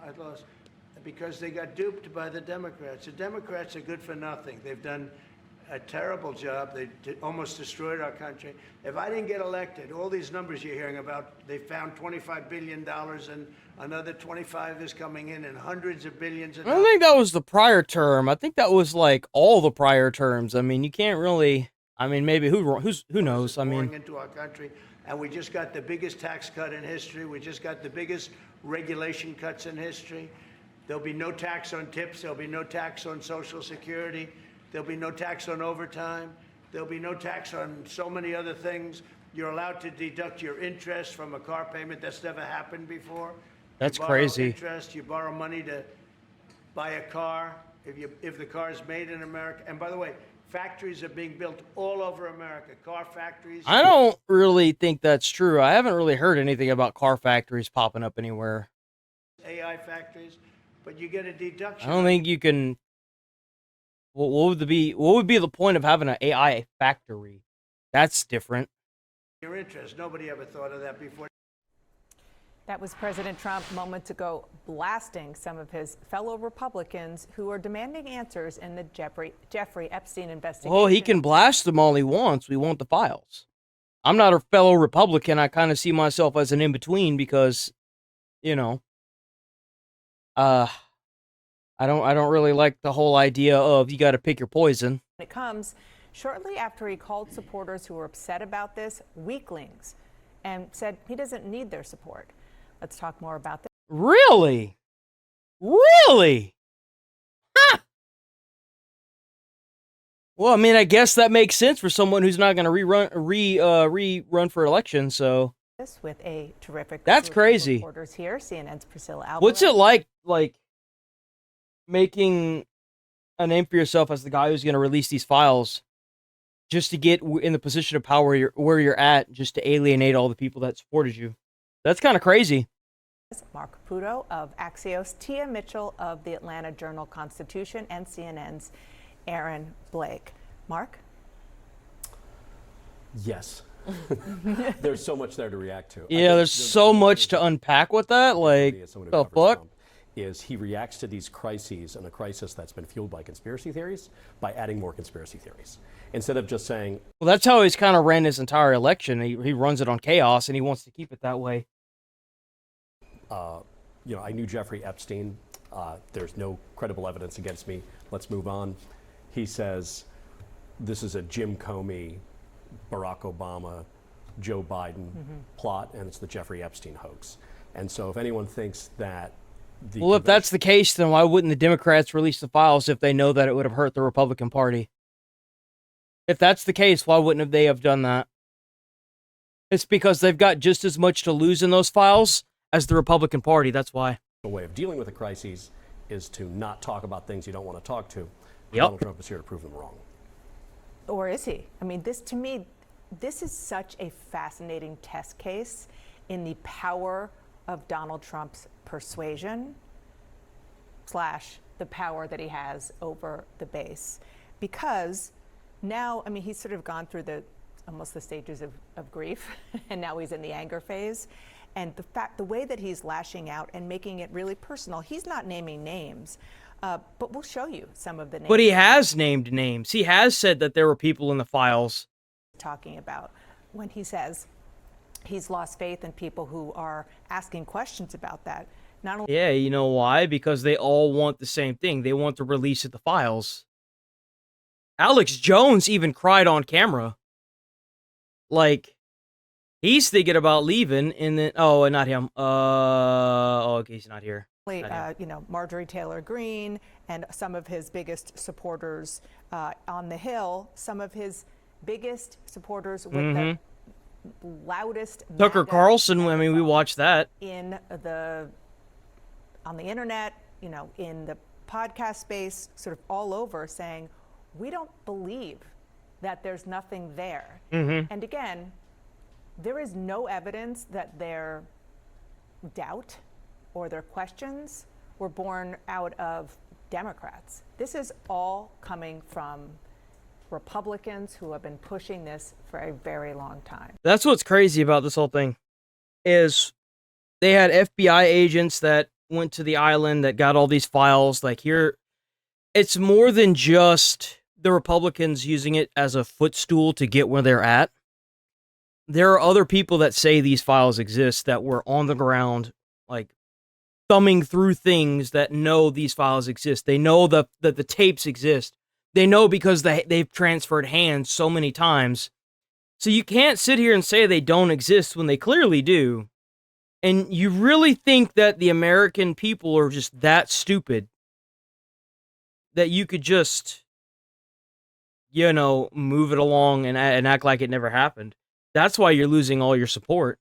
I lost. Because they got duped by the Democrats. The Democrats are good for nothing. They've done a terrible job. They almost destroyed our country. If I didn't get elected, all these numbers you're hearing about, they found $25 billion and another 25 is coming in and hundreds of billions of dollars. I don't think that was the prior term. I think that was like all the prior terms. I mean, you can't really, I mean, maybe who knows? I mean, into our country, and we just got the biggest tax cut in history. We just got the biggest regulation cuts in history. There'll be no tax on tips. There'll be no tax on Social Security. There'll be no tax on overtime. There'll be no tax on so many other things. You're allowed to deduct your interest from a car payment. That's never happened before. That's you borrow crazy. Interest. You borrow money to buy a car if the car is made in America. And by the way, factories are being built all over America. Car factories. I don't really think that's true. I haven't really heard anything about car factories popping up anywhere. AI factories. But you get a deduction. I don't think you can. What would be the point of having an AI factory? That's different. Your interest. Nobody ever thought of that before. That was President Trump moments ago blasting some of his fellow Republicans who are demanding answers in the Jeffrey Epstein investigation. Well, he can blast them all he wants. We want the files. I'm not a fellow Republican. I kind of see myself as an in-between because, you know, I don't really like the whole idea of you got to pick your poison. It comes shortly after he called supporters who were upset about this weaklings and said he doesn't need their support. Let's talk more about this. Really? Really? Huh. Well, I mean, I guess that makes sense for someone who's not going to rerun for election, so. With a terrific That's crazy. Reporters here, CNN's Priscilla Alvarez. What's it like making a name for yourself as the guy who's going to release these files just to get in the position of power where you're at, just to alienate all the people that supported you? That's kind of crazy. Mark Caputo of Axios, Tia Mitchell of the Atlanta Journal-Constitution, and CNN's Aaron Blake. Mark? Yes. There's so much there to react to. Yeah, there's so much to unpack with that. Like, the fuck? Is he reacts to these crises and a crisis that's been fueled by conspiracy theories by adding more conspiracy theories. Instead of just saying... Well, that's how he's kind of ran his entire election. He runs it on chaos, and he wants to keep it that way. You know, I knew Jeffrey Epstein. There's no credible evidence against me. Let's move on. He says, this is a Jim Comey, Barack Obama, Joe Biden plot, and it's the Jeffrey Epstein hoax. And so if anyone thinks that well, if that's the case, then why wouldn't the Democrats release the files if they know that it would have hurt the Republican Party? If that's the case, why wouldn't they have done that? It's because they've got just as much to lose in those files as the Republican Party, that's why. The way of dealing with a crisis is to not talk about things you don't want to talk to. Yep. Donald Trump is here to prove them wrong. Or is he? I mean, this, to me, this is such a fascinating test case in the power of Donald Trump's persuasion / the power that he has over the base. Because now, I mean, he's sort of gone through almost the stages of grief, and now he's in the anger phase. And the way that he's lashing out and making it really personal, he's not naming names, but we'll show you some of the names. But he has named names. He has said that there were people in the files. Talking about when he says he's lost faith in people who are asking questions about that. Not only Yeah, you know why? Because they all want the same thing. They want the release of the files. Alex Jones even cried on camera. Like, he's thinking about leaving, and then not him. Okay, he's not here. you know, Marjorie Taylor Greene and some of his biggest supporters on the Hill, some of his biggest supporters with the loudest Tucker MAGA Carlson, I mean, we watched that. On the internet, you know, in the podcast space, sort of all over, saying, we don't believe that there's nothing there. And again, there is no evidence that their doubt or their questions were born out of Democrats. This is all coming from Republicans who have been pushing this for a very long time. That's what's crazy about this whole thing, is they had FBI agents that went to the island that got all these files. Like, here, it's more than just the Republicans using it as a footstool to get where they're at. There are other people that say these files exist that were on the ground, like, thumbing through things that know these files exist. They know that the tapes exist. They know because they've transferred hands so many times. So you can't sit here and say they don't exist when they clearly do. And you really think that the American people are just that stupid that you could just, move it along and act like it never happened? That's why you're losing all your support.